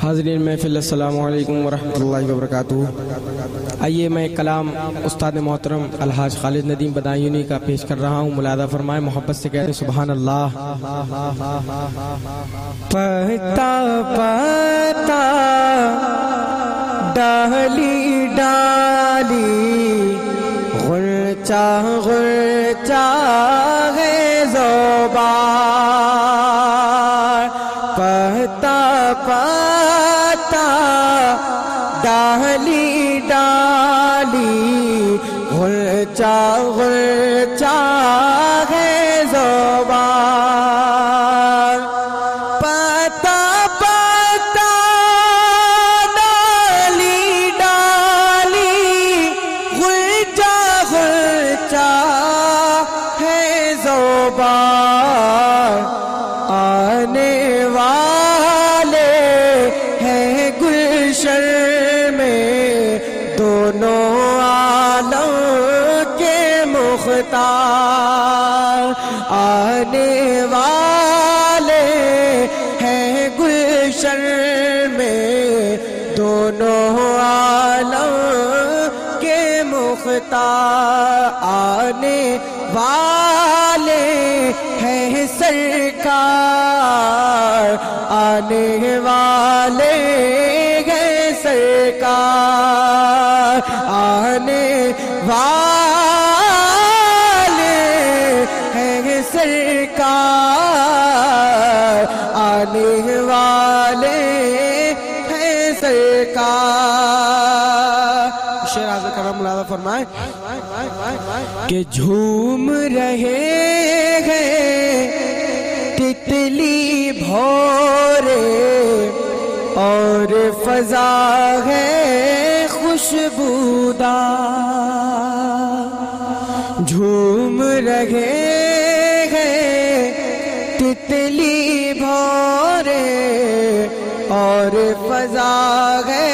حاضرین محفل السلام علیکم ورحمۃ اللہ وبرکاتہ۔ آئیے میں کلام استاد محترم الحاج خالد ندیم بدایونی کا پیش کر رہا ہوں، ملاحظہ فرمائیں، محبت سے کہتے ہیں سبحان اللہ۔ پتا پتا ڈالی ڈالی غنچہ غنچہ ہے زوبار، پتا پتا ڈالی ڈالی غنچہ غنچہ ہے زوبار، پتا پتا ڈالی ڈالی غنچہ غنچہ ہے زوبار، آنے والے ہیں گلشن میں دونوں عالم کے مختار، آنے والے ہیں گلشن میں دونوں عالم کے مختار، آنے والے ہیں سرکار، آنے والے ہیں سرکار، آنے والے ہیں سرکار، آنے والے ہیں سرکار۔ شعر حاضر کرم ملاحظہ فرمائیں کہ جھوم رہے ہیں تتلی بھورے اور فضا ہے خوشبودار، جھوم رہے ہیں تتلی بھورے اور فضا ہے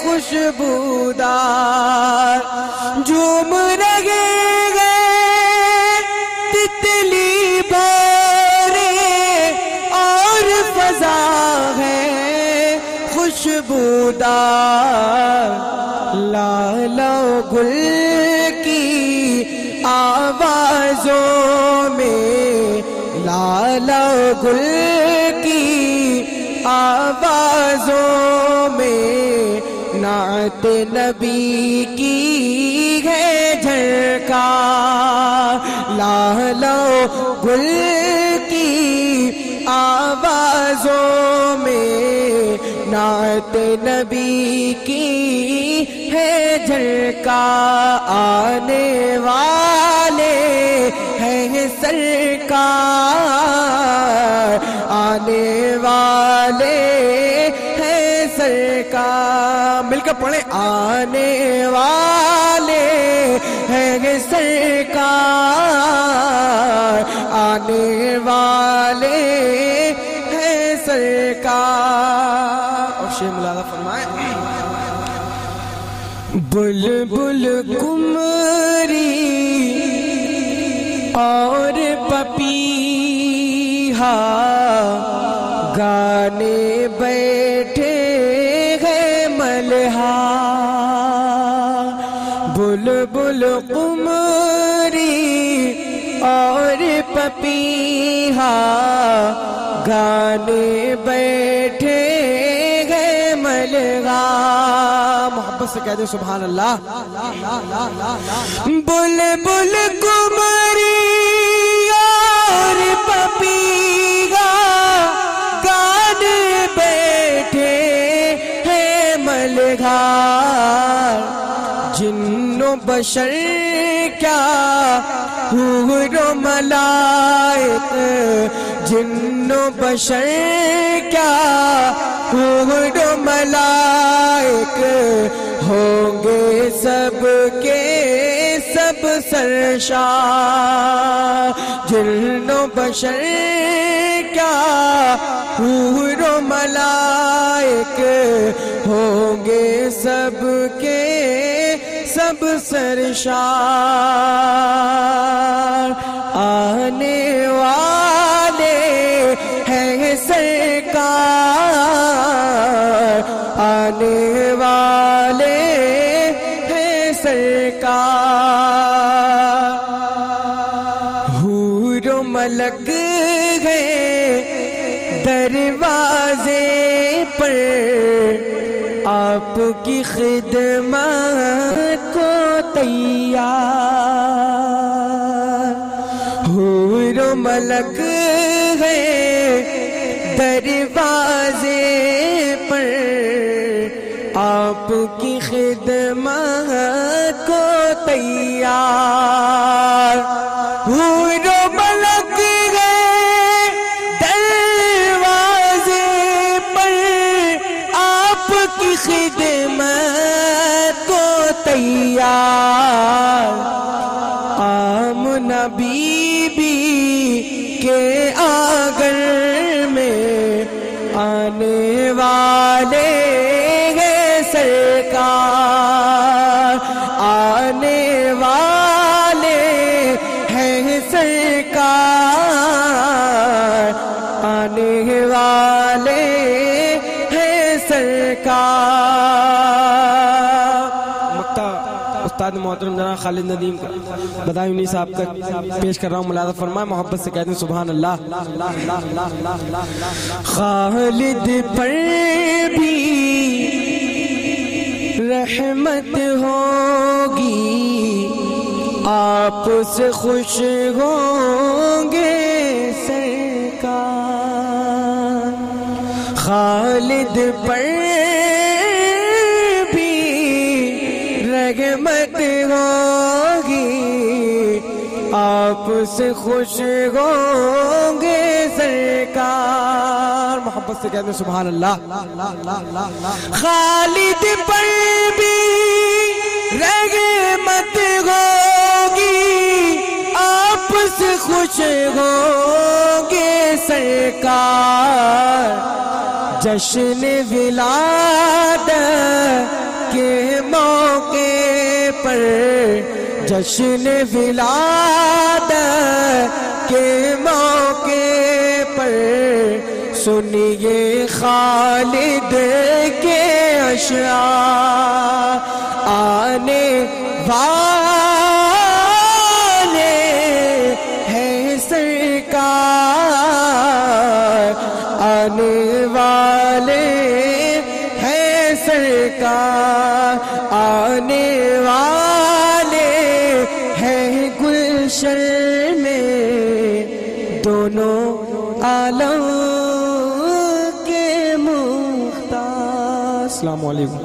خوشبودار، جھوم رہے ہیں تتلی بھورے اور فضا ہے خوشبودار، لال و گل کی آوازوں میں، لال و گل کی آوازوں میں نعت نبی کی ہے جھلکار، لال و گل کی آوازوں میں نعت نبی کی ہے جھلکار، آنے والے ہیں سرکار، آنے والے ہیں سرکار، مل کر پڑھیں، آنے والے ہیں سرکار، آنے والے ہیں سرکار۔ اور شیخ ملاحظہ فرمائیں، بلبل کمری اور پپیہا گانے بیٹھے ہیں ملہا، بلبل قمری اور پپیہا گانے بیٹھے ہیں ملہا، محبت سے کہہ دیں سبحان اللہ۔ بلبل قمری اور پپیہا گانے بیٹھے ہیں ملہا، جن و بشر کیا حور و ملائک، جن و بشر کیا حور و ملائک ہوں گے سب کے سب سرشار، جن و بشر کیا حور و ملائک ہوں گے سب کے سب سرشار، آنے والے ہیں سرکار، ملک ہیں دروازے پر آپ کی خدمت کو تیار، حور و ملک ہیں دروازے پر آپ کی خدمت کو تیار، حور و ملک ہیں دروازے پر آپ کی خدمت کو تیار، آمنہ بی بی کے آنگن میں آنے والے ہیں سرکار، آنے والے ہیں سرکار، آنے والے ہیں سرکار۔ مکتا استاد محترم جناب خالد ندیم کا بدایونی صاحب کا پیش کر رہا ہوں، ملاحظہ فرمائے، محبت سے کہتے ہیں سبحان اللہ۔ خالد پر بھی رحمت ہوگی، آپ سے خوش ہوں گے سرکار، خالد پر بھی رحمت ہوگی، آپ سے خوش ہوں گے سرکار، محبت سے کہتے ہیں سبحان اللہ۔ خالد پر بھی رحمت ہوگی، آپ سے خوش ہوں گے سرکار، جشن ولادت کے موقع پر، جشن ولادت کے موقع پر سنیے خالد کے اشعار، آنے والے ہیں سرکار، آنے والے ہیں سرکار، آنے والے ہیں گلشن میں دونوں عالم کے مختار۔ السلام علیکم۔